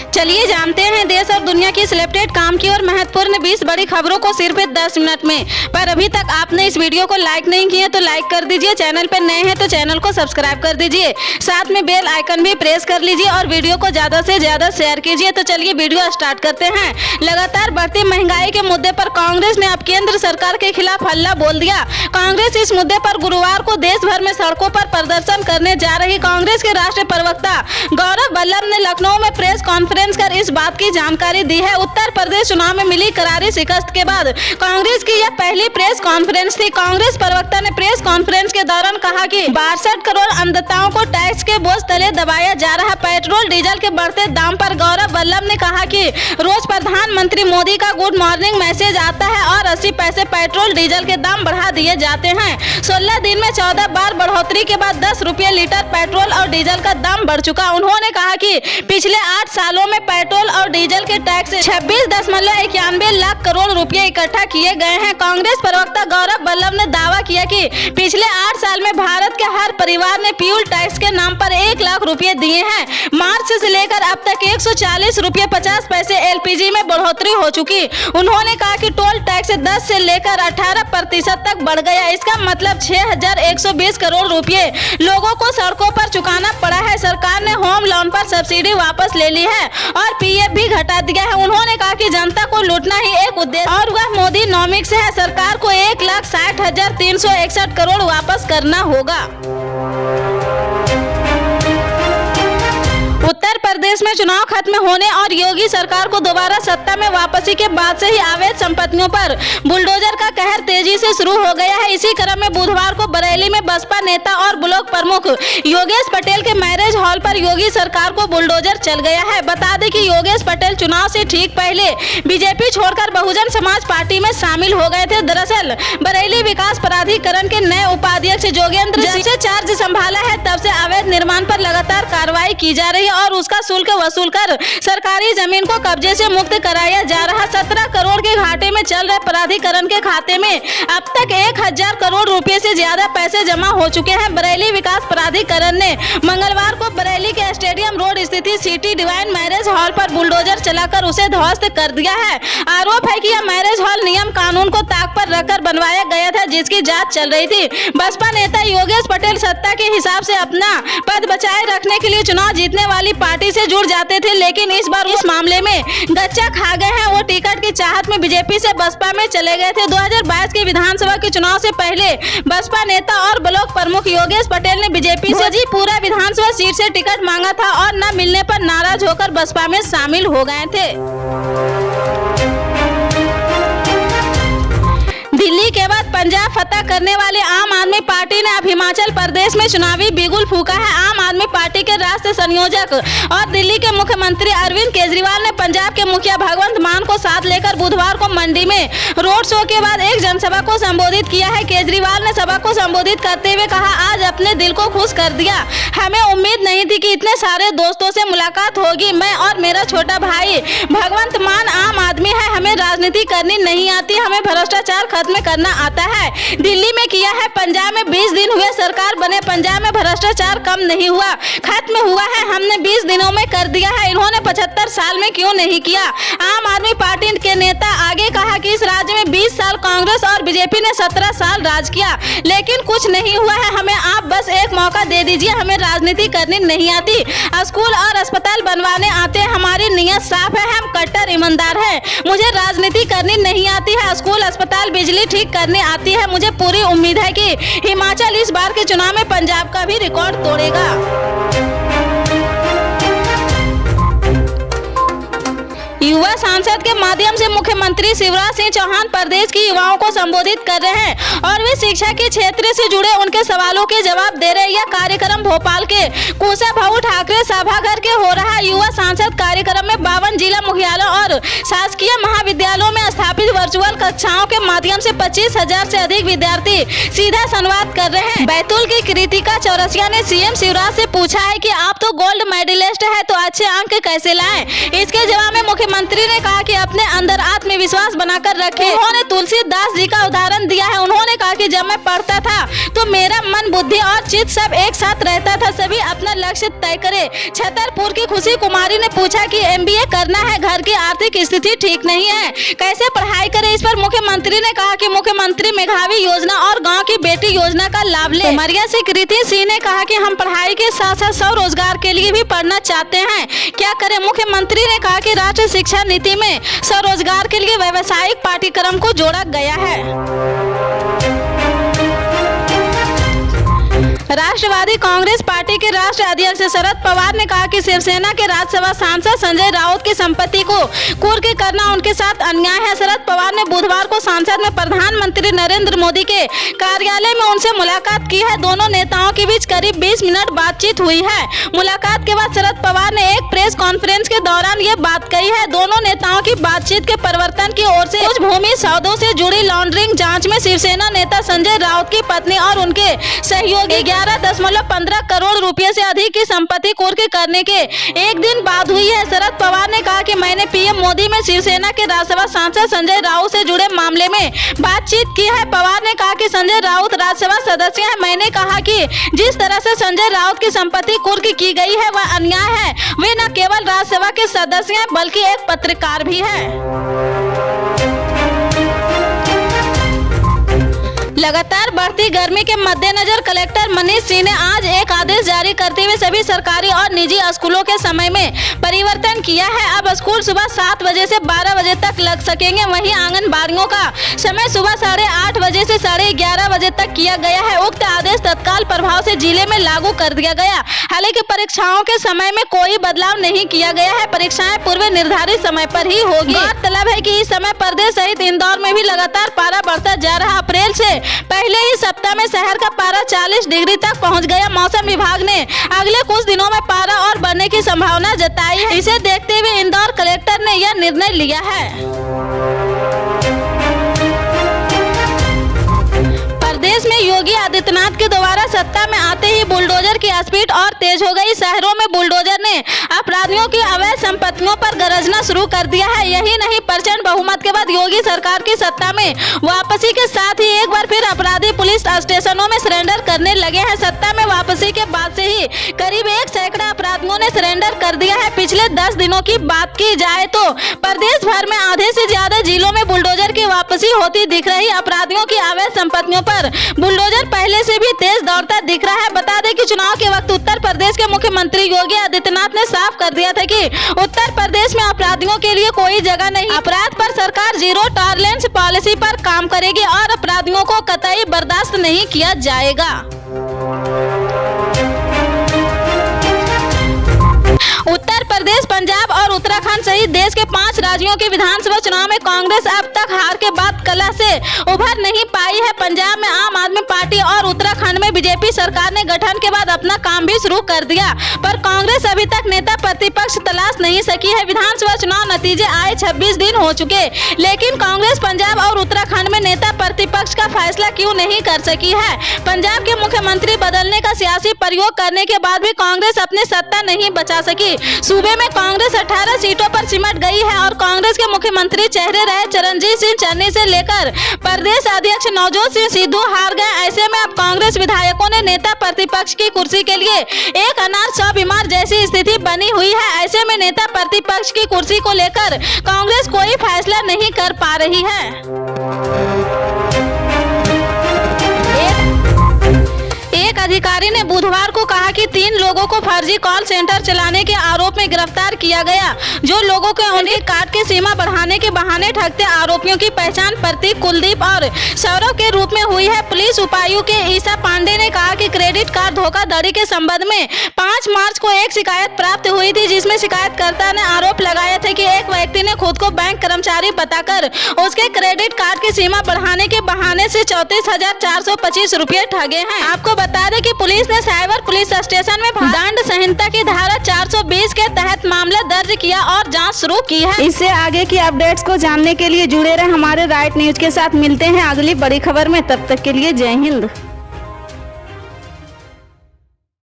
चलिए जानते हैं देश और दुनिया की सिलेक्टेड काम की और महत्वपूर्ण 20 बड़ी खबरों को सिर्फ 10 मिनट में। पर अभी तक आपने इस वीडियो को लाइक नहीं किया तो लाइक कर दीजिए, चैनल पर नए हैं तो चैनल को सब्सक्राइब कर दीजिए, साथ में बेल आइकन भी प्रेस कर लीजिए और वीडियो को ज्यादा से ज्यादा शेयर कीजिए। तो चलिए वीडियो स्टार्ट करते हैं। लगातार बढ़ती महंगाई के मुद्दे पर कांग्रेस ने अब केंद्र सरकार के खिलाफ हल्ला बोल दिया। कांग्रेस इस मुद्दे पर गुरुवार को देश भर में सड़कों पर प्रदर्शन करने जा रही कांग्रेस के राष्ट्रीय प्रवक्ता गौरव वल्लभ ने लखनऊ में प्रेस कॉन्फ्रेंस कर इस बात की जानकारी दी है। उत्तर प्रदेश चुनाव में मिली करारी शिकस्त के बाद कांग्रेस की यह पहली प्रेस कॉन्फ्रेंस थी। कांग्रेस प्रवक्ता ने प्रेस कॉन्फ्रेंस के दौरान कहा कि 62 करोड़ अन्नदाताओं को टैक्स के बोझ तले दबाया जा रहा। पेट्रोल डीजल के बढ़ते दाम पर गौरव वल्लभ ने कहा कि रोज प्रधानमंत्री मोदी का गुड मॉर्निंग मैसेज आता है और 80 पैसे पेट्रोल डीजल के दाम बढ़ा दिए जाते हैं। 16 दिन में 14 बार बढ़ोतरी के बाद 10 रुपये लीटर पेट्रोल और डीजल का दाम बढ़ चुका। उन्होंने कहा कि पिछले 8 सालों में पेट्रोल और डीजल के टैक्स 26.91 लाख करोड़ रुपए इकट्ठा किए गए हैं। कांग्रेस प्रवक्ता गौरव वल्लभ ने दावा किया कि पिछले 8 साल में भारत के हर परिवार ने फ्यूल टैक्स के नाम पर 1 लाख रुपए दिए हैं। मार्च से लेकर अब तक 140 रुपये 50 पैसे एलपीजी में बढ़ोतरी हो चुकी। उन्होंने कहा कि टोल टैक्स 10 से लेकर 18% तक बढ़ गया। इसका मतलब 6120 करोड़ रुपए लोगों को सड़कों पर चुकाना पड़ा है। सरकार ने होम लोन पर सब्सिडी वापस ले ली है और पीएफ भी घटा दिया है। उन्होंने कहा कि जनता को लूटना ही एक उद्देश्य और वह मोदी नॉमिक्स है। सरकार को 1,60,361 करोड़ वापस करना होगा। उत्तर प्रदेश में चुनाव खत्म होने और योगी सरकार को दोबारा सत्ता में वापसी के बाद से ही अवैध संपत्तियों पर बुलडोजर का कहर तेजी से शुरू हो गया है। इसी क्रम में बुधवार को बरेली में बसपा नेता और ब्लॉक प्रमुख योगेश पटेल के मैरिज हॉल पर योगी सरकार को बुलडोजर चल गया है। बता दें कि योगेश पटेल चुनाव से ठीक पहले बीजेपी छोड़कर बहुजन समाज पार्टी में शामिल हो गए थे। दरअसल बरेली विकास प्राधिकरण के नए उपाध्यक्ष जोगेंद्र जब से चार्ज संभाला है तब से अवैध निर्माण पर लगातार कार्रवाई की जा रही है और उसका शुल्क वसूल कर सरकारी जमीन को कब्जे से मुक्त कराया जा रहा। 17 करोड़ के घाटे में चल रहे प्राधिकरण के खाते में अब तक 1000 करोड़ रुपए से ज्यादा पैसे जमा हो चुके हैं। बरेली विकास प्राधिकरण ने मंगलवार को बरेली के स्टेडियम रोड स्थित सिटी डिवाइन मैरिज हॉल पर बुलडोजर चलाकर उसे ध्वस्त कर दिया है। आरोप है कि यह मैरिज हॉल नियम कानून को ताक पर रखकर बनवाया गया था, जिसकी जांच चल रही थी। बसपा नेता योगेश पटेल सत्ता के हिसाब से अपना पद बचाए रखने के लिए चुनाव जीतने वाली पार्टी से जुड़ जाते थे, लेकिन इस बार इस मामले में गच्चा खा गए हैं। वो टिकट की चाहत में बीजेपी से बसपा में चले गए थे। 2022 के विधानसभा के चुनाव से पहले बसपा नेता और ब्लॉक प्रमुख योगेश पटेल ने बीजेपी से पूरा विधानसभा सीट से टिकट मांगा था और न मिलने पर नाराज होकर बसपा में शामिल हो गए थे। दिल्ली के बाद पंजाब फतह करने वाली आम आदमी पार्टी ने अब हिमाचल प्रदेश में चुनावी बिगुल फूंका है। आम आदमी पार्टी के राष्ट्रीय संयोजक और दिल्ली के मुख्यमंत्री अरविंद केजरीवाल ने पंजाब के मुखिया भगवंत मान को साथ लेकर बुधवार को मंडी में रोड शो के बाद एक जनसभा को संबोधित किया है। केजरीवाल ने सभा को संबोधित करते हुए कहा, आज अपने दिल को खुश कर दिया। हमें उम्मीद नहीं थी कि इतने सारे दोस्तों से मुलाकात होगी। मैं और मेरा छोटा भाई भगवंत मान आम आदमी है। हमें राजनीति करनी नहीं आती, हमें भ्रष्टाचार खत्म करना आता है। दिल्ली में किया है, पंजाब में 20 दिन हुए सरकार बने, पंजाब में भ्रष्टाचार कम नहीं हुआ, खत्म हुआ है। हमने 20 दिनों में कर दिया है, इन्होंने 75 साल में क्यों नहीं किया। आम आदमी पार्टी के नेता आगे कहा कि इस राज्य में 20 साल कांग्रेस और बीजेपी ने 17 साल राज किया, लेकिन कुछ नहीं हुआ है। हमें आप बस एक मौका दे दीजिए, हमें राजनीति करनी नहीं आती, स्कूल और अस्पताल बनवाने आते हैं, हमारी नीयत साफ है, हम कट्टर ईमानदार हैं। मुझे राजनीति करनी नहीं आती है, स्कूल अस्पताल बिजली ठीक करने आती है। मुझे पूरी उम्मीद है कि हिमाचल इस बार के चुनाव में पंजाब का भी रिकॉर्ड तोड़ेगा। युवा सांसद के माध्यम से मुख्यमंत्री शिवराज सिंह चौहान प्रदेश की युवाओं को संबोधित कर रहे हैं और वे शिक्षा के क्षेत्र से जुड़े उनके सवालों के जवाब दे रहे हैं। यह कार्यक्रम भोपाल के कुशाभाऊ ठाकरे सभागार के हो रहा युवा सांसद कार्यक्रम में 52 जिला मुख्यालयों और शासकीय महाविद्यालयों में स्थापित वर्चुअल कक्षाओं के माध्यम माध्यम से 25,000 से अधिक विद्यार्थी सीधा संवाद कर रहे हैं। बैतूल की कृतिका चौरसिया ने सीएम शिवराज से पूछा है कि आप तो गोल्ड मेडलिस्ट है तो अच्छे अंक कैसे लाएं? इसके जवाब में मुख्यमंत्री ने कहा कि अपने अंदर आत्मविश्वास बनाकर रखें। उन्होंने तुलसीदास जी का उदाहरण दिया है। उन्होंने कहा कि जब मैं पढ़ता था तो मेरा मन, बुद्धि और चित्त सब एक साथ रहता था। सभी अपना लक्ष्य तय करे। छतरपुर की खुशी कुमारी ने पूछा कि MBA करना है, घर की आर्थिक स्थिति ठीक नहीं है, कैसे पढ़ाई करें? इस पर मुख्यमंत्री ने कहा कि मुख्यमंत्री मेधावी योजना और गाँव की बेटी योजना का लाभ ले। उमरिया से कृति सिंह ने कहा कि हम पढ़ाई के साथ साथ स्वरोजगार के लिए भी पढ़ना चाहते हैं, क्या करें? मुख्यमंत्री ने कहा कि राष्ट्रीय शिक्षा नीति में स्वरोजगार के लिए व्यावसायिक पाठ्यक्रम को जोड़ा गया है। राष्ट्रवादी कांग्रेस पार्टी के राष्ट्रीय अध्यक्ष शरद पवार ने कहा कि शिवसेना के राज्यसभा सांसद संजय राउत की संपत्ति को कुर्क करना उनके साथ अन्याय है। शरद पवार ने बुधवार को संसद में प्रधानमंत्री नरेंद्र मोदी के कार्यालय में उनसे मुलाकात की है। दोनों नेताओं के बीच करीब 20 मिनट बातचीत हुई है। मुलाकात के बाद शरद पवार ने एक प्रेस कॉन्फ्रेंस के दौरान ये बात कही है। दोनों नेताओं की बातचीत के परिवर्तन की ओर से कुछ भूमि सौदों से जुड़ी लॉन्ड्रिंग जांच में शिवसेना नेता संजय राउत की पत्नी और उनके सहयोगी 11.15 करोड़ रुपए से अधिक की संपत्ति कुर्क करने के एक दिन बाद हुई है। शरद पवार ने कहा कि मैंने पीएम मोदी में शिवसेना के राज्यसभा सांसद संजय राउत से जुड़े मामले में बातचीत की है। पवार ने कहा कि संजय राउत राज्यसभा सदस्य हैं। मैंने कहा कि जिस तरह से संजय राउत की संपत्ति कुर्क की गई है वह अन्याय है। वे न केवल राज्यसभा के सदस्य हैं बल्कि एक पत्रकार भी है। लगातार बढ़ती गर्मी के मद्देनजर कलेक्टर मनीष सिंह ने आज एक आदेश जारी करते हुए सभी सरकारी और निजी स्कूलों के समय में परिवर्तन किया है। अब स्कूल सुबह 7 बजे से 12 बजे तक लग सकेंगे। वहीं आंगनबाड़ियों का समय सुबह 8:30 बजे से 11:30 बजे तक किया गया है। उक्त आदेश तत्काल प्रभाव से जिले में लागू कर दिया गया। हालांकि परीक्षाओं के समय में कोई बदलाव नहीं किया गया है। परीक्षाएं पूर्व निर्धारित समय पर ही होगी। गौरतलब है कि इस समय प्रदेश सहित इंदौर में भी लगातार पारा बढ़ता जा रहा। अप्रैल से पहले ही सप्ताह में शहर का पारा 40 डिग्री तक पहुंच गया। मौसम विभाग ने अगले कुछ दिनों में पारा और बढ़ने की संभावना जताई है। इसे देखते हुए इंदौर कलेक्टर ने यह निर्णय लिया है। प्रदेश में योगी आदित्यनाथ के दोबारा सत्ता में आते ही बुलडोजर की स्पीड और तेज हो गई। शहरों में बुलडोजर ने अपराधियों की अवैध संपत्तियों पर गरजना शुरू कर दिया है। यही नहीं, प्रचंड बहुमत के बाद योगी सरकार की सत्ता में वापसी के साथ ही एक बार फिर अपराधी पुलिस स्टेशनों में सरेंडर करने लगे हैं। सत्ता में वापसी के बाद से ही करीब 1 सैकड़ा अपराधियों ने सरेंडर कर दिया है। पिछले 10 दिनों की बात की जाए तो प्रदेश भर में आधे से ज्यादा जिलों में बुलडोजर की वापसी होती दिख रही। अपराधियों की अवैध संपत्तियों पर बुलडोजर पहले से भी तेज दौड़ता दिख रहा है। बता दें कि चुनाव के वक्त उत्तर प्रदेश के मुख्यमंत्री योगी आदित्यनाथ ने साफ कर दिया था कि उत्तर प्रदेश में अपराधियों के लिए कोई जगह नहीं। अपराध पर सरकार जीरो टॉलरेंस पॉलिसी पर काम करेगी और अपराधियों को कतई बर्दाश्त नहीं किया जाएगा। उत्तर प्रदेश, पंजाब और उत्तराखंड सहित देश के 5 राज्यों के विधानसभा चुनाव में कांग्रेस अब तक हार के बाद कला से उभर नहीं पाई है। पंजाब में आम आदमी पार्टी और उत्तराखंड में बीजेपी सरकार ने गठन के बाद अपना काम भी शुरू कर दिया, पर कांग्रेस अभी तक नेता प्रतिपक्ष तलाश नहीं सकी है। विधानसभा चुनाव नतीजे आए 26 दिन हो चुके, लेकिन कांग्रेस पंजाब और उत्तराखंड में नेता प्रतिपक्ष का फैसला क्यों नहीं कर सकी है? पंजाब के मुख्यमंत्री बदलने का सियासी प्रयोग करने के बाद भी कांग्रेस अपनी सत्ता नहीं बचा सकी। सूबे में कांग्रेस 18 सीटों पर सिमट गई है और कांग्रेस के मुख्यमंत्री चेहरे रहे चरणजीत सिंह चन्नी से लेकर प्रदेश अध्यक्ष नवजोत सिंह सिद्धू हार गए। ऐसे में अब कांग्रेस विधायकों ने नेता प्रतिपक्ष की कुर्सी के लिए एक अनाथ 100 बीमार जैसी स्थिति बनी हुई है। ऐसे में नेता प्रतिपक्ष की कुर्सी को लेकर कांग्रेस कोई फैसला नहीं कर पा रही है। एक अधिकारी ने बुधवार को कहा कि 3 लोगों को फर्जी कॉल सेंटर चलाने के आरोप में गिरफ्तार किया गया, जो लोगों को उनके कार्ड की सीमा बढ़ाने के बहाने ठगते। आरोपियों की पहचान प्रतीक, कुलदीप और सौरव के रूप में हुई है। पुलिस उपायुक्त के ईसा पांडे ने कहा कि क्रेडिट कार्ड धोखाधड़ी के संबंध में 5 मार्च को एक शिकायत प्राप्त हुई थी, जिसमें शिकायतकर्ता ने आरोप लगाया था कि एक व्यक्ति ने खुद को बैंक कर्मचारी बताकर उसके क्रेडिट कार्ड की सीमा बढ़ाने के बहाने से 34,425 रुपये ठगे हैं। आपको बता दें कि की पुलिस ने साइबर पुलिस स्टेशन में दंड संहिता की धारा 420 के तहत मामला दर्ज किया और जाँच शुरू की है। इससे आगे की अपडेट्स को जानने के लिए जुड़े रहे हमारे राइट न्यूज के साथ। मिलते हैं अगली बड़ी खबर में, तब तक के लिए जय हिंद।